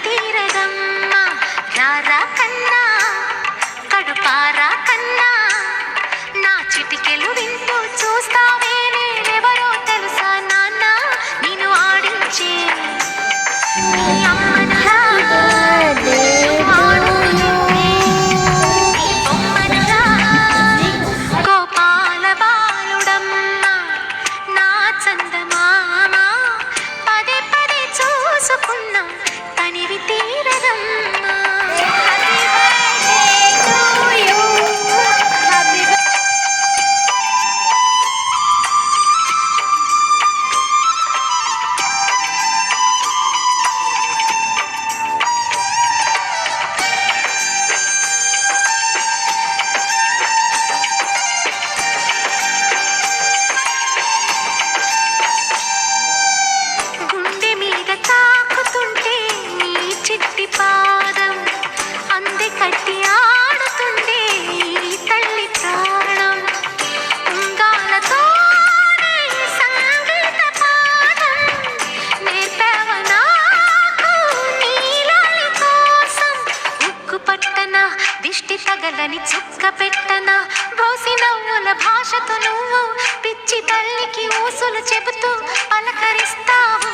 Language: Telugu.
తీరదమ్మా రారా కన్నా కడుపారా కన్నా నా చిటికెలు వింటూ చూస్తావే నేనెవరో తెలుసా నాన్న నిన్ను ఆడించే నీ అమ్మనరా గోపాల బాలుడమ్మా నా చందమామ పదే పదే చూసుకున్నా తనివి తీరదమ్మా గుండె మీద తాకుతుంటే నీ చిట్టి పాదం అందే కట్టి ఆడుతుండే ఈ తల్లి ప్రాణం ఉంగాలతోనే సంగీత పాఠం నేర్పావ నాకు నీలాలి కోసం ఉక్కు పట్టన దిష్టి తగలని చుక్క పెట్టన బోసి నవ్వుల భాషతో నువ్వు పిచ్చి తల్లికి ఊసులు చెబుతూ పలకరిస్తావు